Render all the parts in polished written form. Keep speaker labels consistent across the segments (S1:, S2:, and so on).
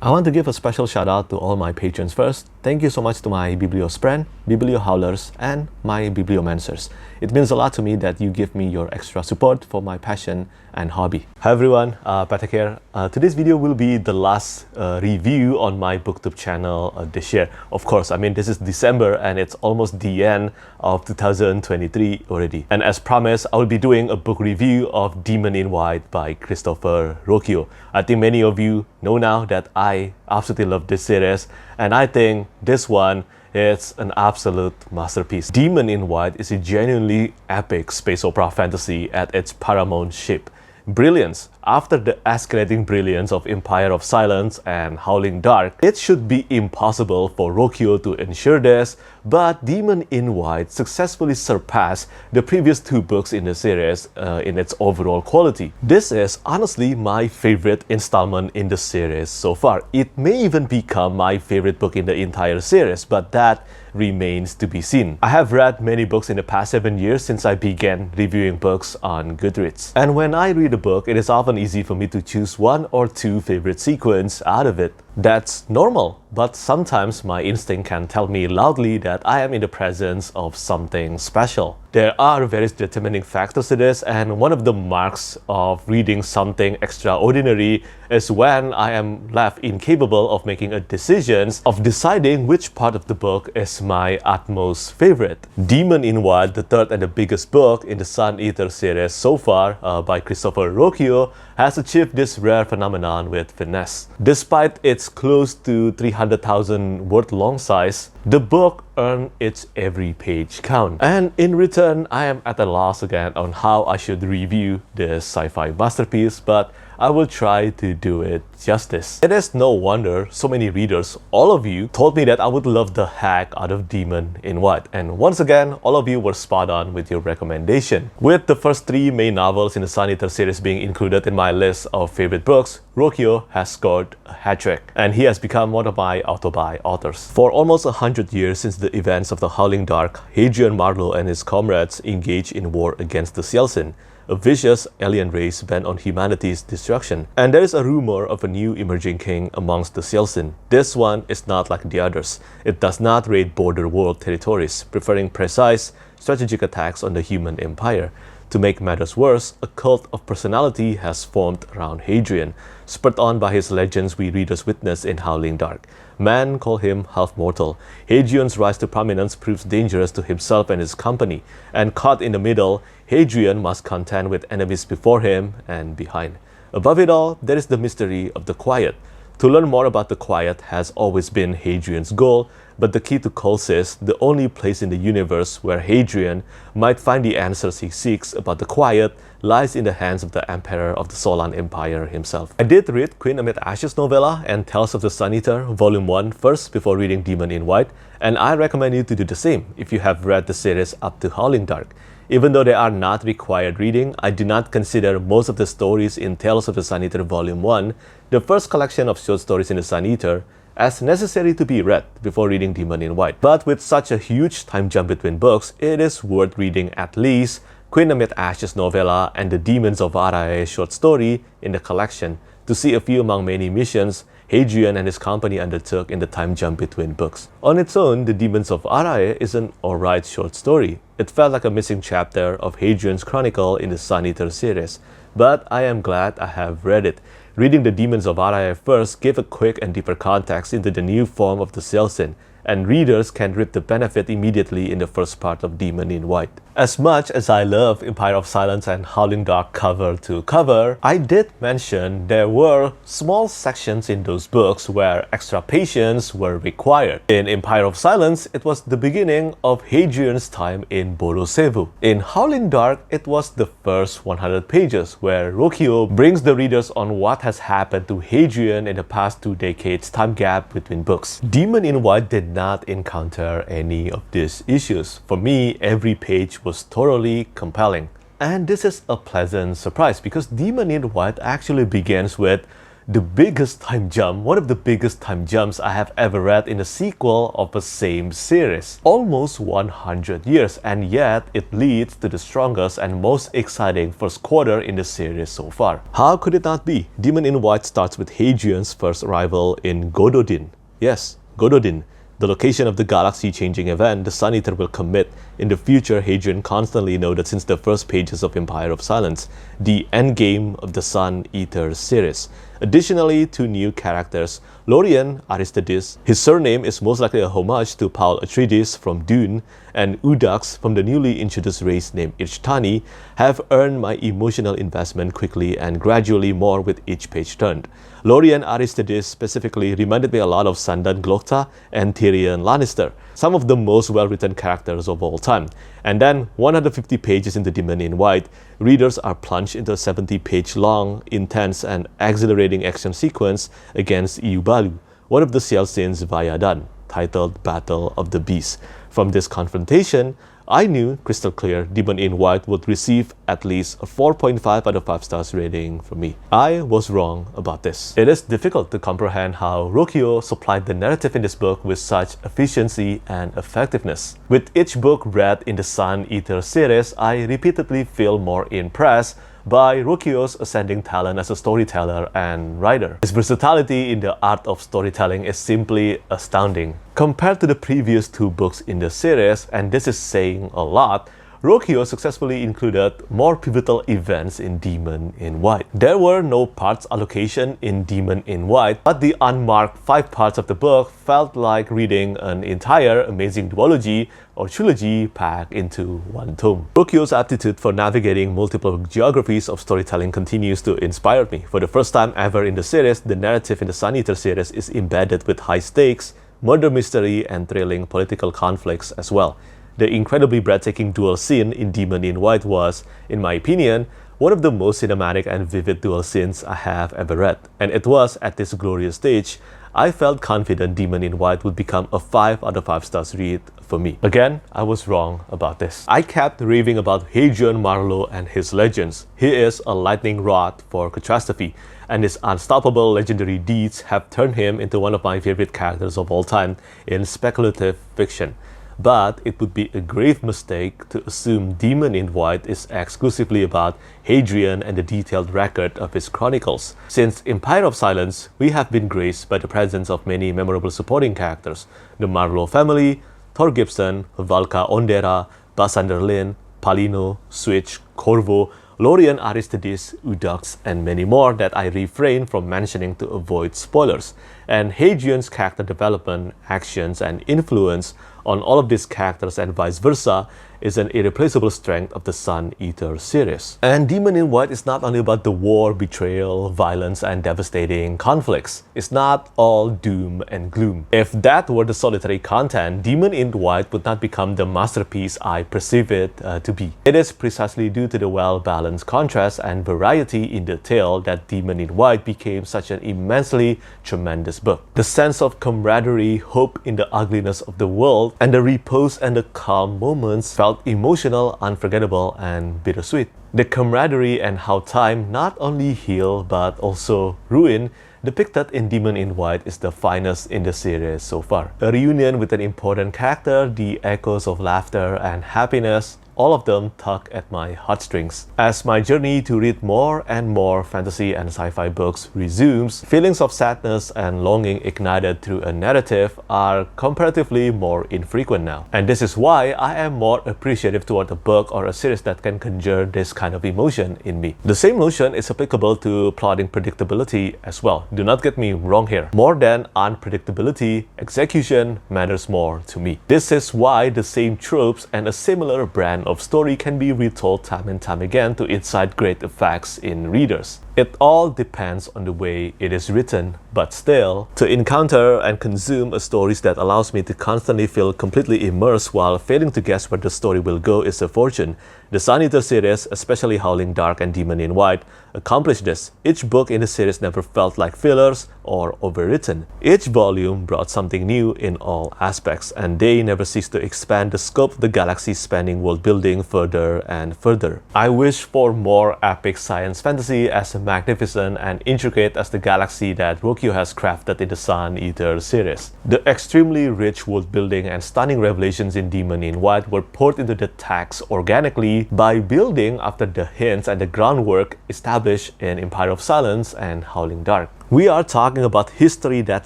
S1: I want to give a special shout out to all my patrons first. Thank you so much to my Bibliospren, Bibliohowlers, and my Bibliomancers. It means a lot to me that you give me your extra support for my passion and hobby. Hi everyone, Petrik here. Today's video will be the last review on my booktube channel this year. Of course, I mean this is December and it's almost the end of 2023 already. And as promised, I will be doing a book review of Demon in White by Christopher Ruocchio. I think many of you know now that I absolutely love this series, and I think this one is an absolute masterpiece. Demon in White is a genuinely epic space opera fantasy at its paramount ship. Brilliance. After the escalating brilliance of Empire of Silence and Howling Dark, it should be impossible for Ruocchio to ensure this, but Demon in White successfully surpassed the previous two books in the series in its overall quality. This is honestly my favorite installment in the series so far. It may even become my favorite book in the entire series, but that remains to be seen. I have read many books in the past 7 years since I began reviewing books on Goodreads. And when I read a book, it is often easy for me to choose one or two favorite sequences out of it. That's normal, but sometimes my instinct can tell me loudly that I am in the presence of something special. There are various determining factors to this, and one of the marks of reading something extraordinary is when I am left incapable of making a decision, of deciding which part of the book is my utmost favorite. Demon in White, the third and the biggest book in the Sun Eater series so far by Christopher Ruocchio, has achieved this rare phenomenon with finesse. Despite its close to 300,000 word long size, the book earned its every page count. And in return, I am at a loss again on how I should review this sci-fi masterpiece, but I will try to do it justice. It is no wonder so many readers, all of you, told me that I would love the heck out of Demon in White. And once again, all of you were spot on with your recommendation. With the first three main novels in the Sun Eater series being included in my list of favorite books, Ruocchio has scored a hat trick, and he has become one of my auto-buy authors. For almost 100 years since the events of the Howling Dark, Hadrian Marlowe and his comrades engaged in war against the Celsin, a vicious alien race bent on humanity's destruction. And there is a rumor of a new emerging king amongst the Celsin. This one is not like the others. It does not raid border world territories, preferring precise, strategic attacks on the human empire. To make matters worse, a cult of personality has formed around Hadrian, spurred on by his legends we readers witness in Howling Dark. Men call him half-mortal. Hadrian's rise to prominence proves dangerous to himself and his company, and caught in the middle, Hadrian must contend with enemies before him and behind. Above it all, there is the mystery of the Quiet. To learn more about the Quiet has always been Hadrian's goal, but the key to Colchis, the only place in the universe where Hadrian might find the answers he seeks about the Quiet, lies in the hands of the Emperor of the Solan Empire himself. I did read Queen Amid Ashes novella and Tales of the Sun Eater Volume 1 first before reading Demon in White, and I recommend you to do the same if you have read the series up to Howling Dark. Even though they are not required reading, I do not consider most of the stories in Tales of the Sun Eater Volume 1, the first collection of short stories in the Sun Eater, as necessary to be read before reading Demon in White. But with such a huge time jump between books, it is worth reading at least Queen Amid Ashes novella and the Demons of Arae short story in the collection to see a few among many missions Hadrian and his company undertook in the time jump between books. On its own, The Demons of Arae is an alright short story. It felt like a missing chapter of Hadrian's chronicle in the Sun Eater series, but I am glad I have read it. Reading The Demons of Arae first gave a quick and deeper context into the new form of the Celsin, and readers can reap the benefit immediately in the first part of Demon in White. As much as I love Empire of Silence and Howling Dark cover to cover, I did mention there were small sections in those books where extra patience were required. In Empire of Silence, it was the beginning of Hadrian's time in Borosevu. In Howling Dark, it was the first 100 pages where Ruocchio brings the readers on what has happened to Hadrian in the past 2 decades time gap between books. Demon in White did not encounter any of these issues. For me, every page was thoroughly compelling. And this is a pleasant surprise because Demon in White actually begins with The biggest time jump, one of the biggest time jumps I have ever read in a sequel of the same series. Almost 100 years, and yet it leads to the strongest and most exciting first quarter in the series so far. How could it not be? Demon in White starts with Hadrian's first arrival in Gododin. Yes, Gododin. The location of the galaxy-changing event the Sun Eater will commit. In the future, Hadrian constantly noted since the first pages of Empire of Silence, the endgame of the Sun Eater series. Additionally, two new characters, Lorien Aristides, his surname is most likely a homage to Paul Atreides from Dune, and Udax from the newly introduced race named Ichtani, have earned my emotional investment quickly and gradually more with each page turned. Lorien Aristides specifically reminded me a lot of Sandan Glokta and Tyrion Lannister, some of the most well-written characters of all time. And then, 150 pages into Demon in White, readers are plunged into a 70-page long, intense, and exhilarating action sequence against Iubalu, one of the Cielcians Vayadan, titled Battle of the Beasts. From this confrontation, I knew crystal clear Demon in White would receive at least a 4.5 out of 5 stars rating from me. I was wrong about this. It is difficult to comprehend how Ruocchio supplied the narrative in this book with such efficiency and effectiveness. With each book read in the Sun Eater series, I repeatedly feel more impressed by Ruocchio's ascending talent as a storyteller and writer. His versatility in the art of storytelling is simply astounding. Compared to the previous two books in the series, and this is saying a lot, Ruocchio successfully included more pivotal events in Demon in White. There were no parts allocation in Demon in White, but the unmarked 5 parts of the book felt like reading an entire amazing duology or trilogy packed into one tome. Ruocchio's aptitude for navigating multiple geographies of storytelling continues to inspire me. For the first time ever in the series, the narrative in the Sun Eater series is embedded with high stakes, murder mystery, and thrilling political conflicts as well. The incredibly breathtaking duel scene in Demon in White was, in my opinion, one of the most cinematic and vivid duel scenes I have ever read. And it was at this glorious stage, I felt confident Demon in White would become a 5 out of 5 stars read for me. Again, I was wrong about this. I kept raving about Hadrian Marlowe and his legends. He is a lightning rod for catastrophe, and his unstoppable legendary deeds have turned him into one of my favorite characters of all time in speculative fiction. But it would be a grave mistake to assume Demon in White is exclusively about Hadrian and the detailed record of his chronicles. Since Empire of Silence, we have been graced by the presence of many memorable supporting characters: the Marlowe family, Thor Gibson, Valka Ondera, Basander Lin, Palino, Switch, Corvo, Lorien Aristides, Udax, and many more that I refrain from mentioning to avoid spoilers. And Hadrian's character development, actions, and influence on all of these characters and vice versa is an irreplaceable strength of the Sun Eater series. And Demon in White is not only about the war, betrayal, violence, and devastating conflicts. It's not all doom and gloom. If that were the solitary content, Demon in White would not become the masterpiece I perceive it to be. It is precisely due to the well-balanced contrast and variety in the tale that Demon in White became such an immensely tremendous book. The sense of camaraderie, hope in the ugliness of the world, and the repose and the calm moments felt emotional, unforgettable, and bittersweet. The camaraderie and how time not only heal but also ruin depicted in Demon in White is the finest in the series so far. A reunion with an important character, the echoes of laughter and happiness, all of them tug at my heartstrings. As my journey to read more and more fantasy and sci-fi books resumes, feelings of sadness and longing ignited through a narrative are comparatively more infrequent now. And this is why I am more appreciative toward a book or a series that can conjure this kind of emotion in me. The same notion is applicable to plotting predictability as well. Do not get me wrong here. More than unpredictability, execution matters more to me. This is why the same tropes and a similar brand of story can be retold time and time again to incite great effects in readers. It all depends on the way it is written, but still, to encounter and consume a story that allows me to constantly feel completely immersed while failing to guess where the story will go is a fortune. The Sun Eater series, especially Howling Dark and Demon in White, accomplished this. Each book in the series never felt like fillers or overwritten. Each volume brought something new in all aspects, and they never ceased to expand the scope of the galaxy, spanning world building further and further. I wish for more epic science fantasy as a magnificent and intricate as the galaxy that Ruocchio has crafted in the Sun Eater series. The extremely rich world building and stunning revelations in Demon in White were poured into the text organically by building after the hints and the groundwork established in Empire of Silence and Howling Dark. We are talking about history that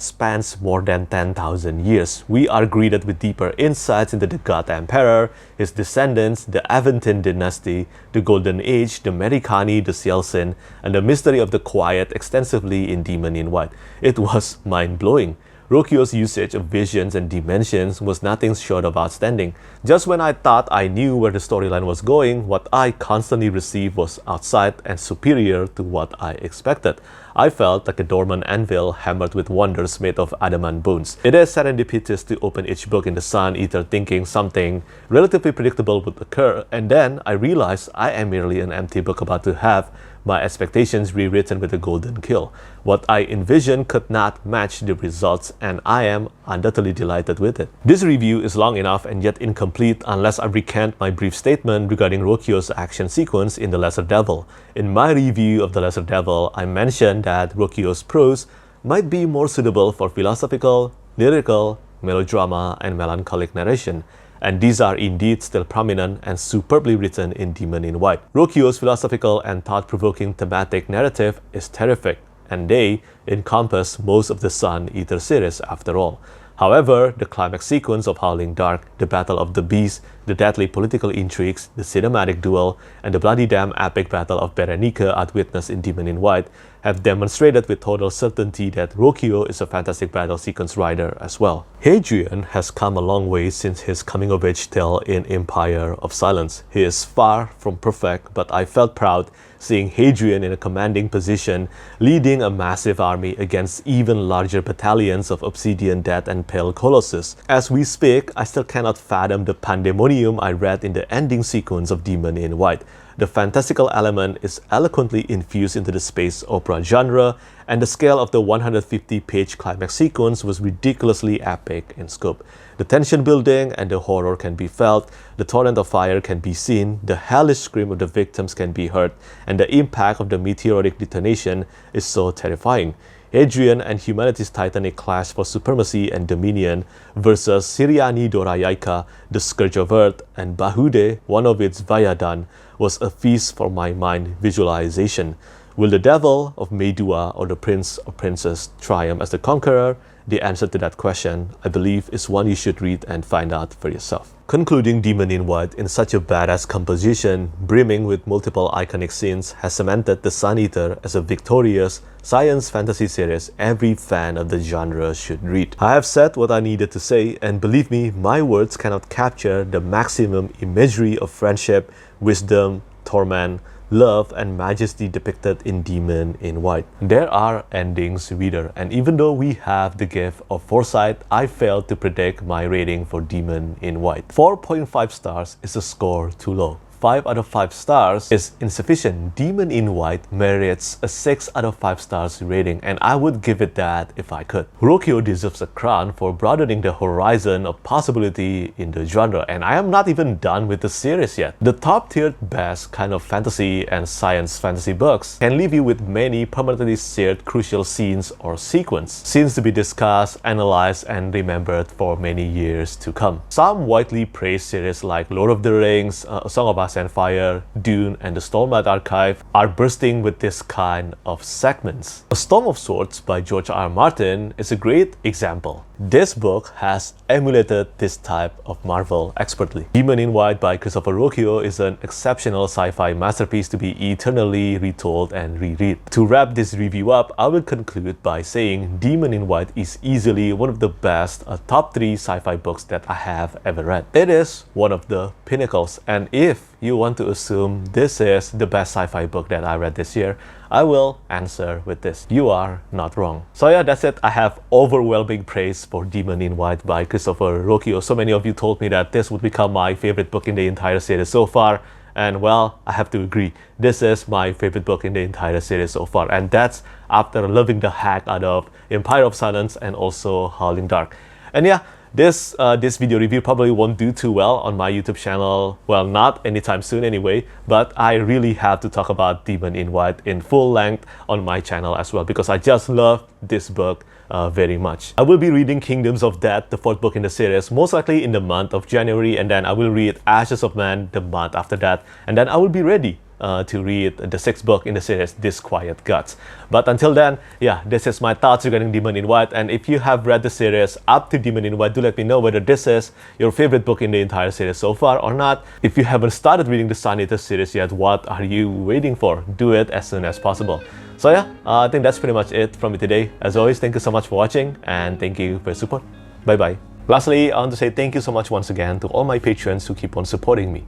S1: spans more than 10,000 years. We are greeted with deeper insights into the God Emperor, his descendants, the Aventine dynasty, the Golden Age, the Merikani, the Cielcin, and the mystery of the Quiet extensively in Demon in White. It was mind-blowing. Ruocchio's usage of visions and dimensions was nothing short of outstanding. Just when I thought I knew where the storyline was going, what I constantly received was outside and superior to what I expected. I felt like a dormant anvil hammered with wonders made of adamant bones. It is serendipitous to open each book in the Sun Eater thinking something relatively predictable would occur, and then I realized I am merely an empty book about to have my expectations rewritten with a golden kill. What I envisioned could not match the results, and I am undoubtedly delighted with it. This review is long enough and yet incomplete unless I recant my brief statement regarding Ruocchio's action sequence in The Lesser Devil. In my review of The Lesser Devil, I mentioned that Ruocchio's prose might be more suitable for philosophical, lyrical, melodrama, and melancholic narration, and these are indeed still prominent and superbly written in Demon in White. Ruocchio's philosophical and thought-provoking thematic narrative is terrific, and they encompass most of the Sun Eater series after all. However, the climax sequence of Howling Dark, the Battle of the Beast, the deadly political intrigues, the cinematic duel, and the bloody damn epic battle of Berenike as witnessed in Demon in White have demonstrated with total certainty that Ruocchio is a fantastic battle sequence writer as well. Hadrian has come a long way since his coming-of-age tale in Empire of Silence. He is far from perfect, but I felt proud seeing Hadrian in a commanding position, leading a massive army against even larger battalions of Obsidian Death and Pale Colossus. As we speak, I still cannot fathom the pandemonium I read in the ending sequence of Demon in White. The fantastical element is eloquently infused into the space opera genre, and the scale of the 150-page climax sequence was ridiculously epic in scope. The tension building and the horror can be felt, the torrent of fire can be seen, the hellish scream of the victims can be heard, and the impact of the meteoric detonation is so terrifying. Hadrian and humanity's titanic clash for supremacy and dominion versus Syriani Dorayaika, the Scourge of Earth, and Bahude, one of its Vayadan, was a feast for my mind visualization. Will the devil of Medua or the prince or princess triumph as the conqueror? The answer to that question, I believe, is one you should read and find out for yourself. Concluding Demon in White in such a badass composition, brimming with multiple iconic scenes, has cemented the Sun Eater as a victorious science fantasy series every fan of the genre should read. I have said what I needed to say, and believe me, my words cannot capture the maximum imagery of friendship, wisdom, torment, love, and majesty depicted in Demon in White. There are endings, reader, and even though we have the gift of foresight, I failed to predict my rating for Demon in White. 4.5 stars is a score too low. 5 out of 5 stars is insufficient. Demon in White merits a 6 out of 5 stars rating, and I would give it that if I could. Ruocchio deserves a crown for broadening the horizon of possibility in the genre, and I am not even done with the series yet. The top-tiered best kind of fantasy and science fantasy books can leave you with many permanently seared crucial scenes or scenes to be discussed, analyzed, and remembered for many years to come. Some widely praised series like Lord of the Rings, A Song of Ice and Fire, Dune, and the Stormlight Archive are bursting with this kind of segments. A Storm of Swords by George R. R. Martin is a great example. This book has emulated this type of marvel expertly. Demon in White by Christopher Ruocchio is an exceptional sci-fi masterpiece to be eternally retold and reread. To wrap this review up, I will conclude by saying Demon in White is easily one of the best top 3 sci-fi books that I have ever read. It is one of the pinnacles, and if you want to assume this is the best sci-fi book that I read this year, I will answer with this: you are not wrong. So yeah, that's it. I have overwhelming praise for Demon in White by Christopher Ruocchio. So many of you told me that this would become my favorite book in the entire series so far, and well, I have to agree. This is my favorite book in the entire series so far, and that's after loving the heck out of Empire of Silence and also Howling Dark. And yeah, This video review probably won't do too well on my YouTube channel. Well, not anytime soon anyway, but I really have to talk about Demon in White in full length on my channel as well, because I just love this book very much. I will be reading Kingdoms of Death, the 4th book in the series, most likely in the month of January, and then I will read Ashes of Man the month after that, and then I will be ready to read the 6th book in the series, Disquiet Gods. But until then, yeah, this is my thoughts regarding Demon in White, and if you have read the series up to Demon in White, do let me know whether this is your favorite book in the entire series so far or not. If you haven't started reading the Sun Eater series yet, what are you waiting for? Do it as soon as possible. So yeah, I think that's pretty much it from me today. As always, thank you so much for watching, and thank you for your support. Bye bye. Lastly, I want to say thank you so much once again to all my patrons who keep on supporting me.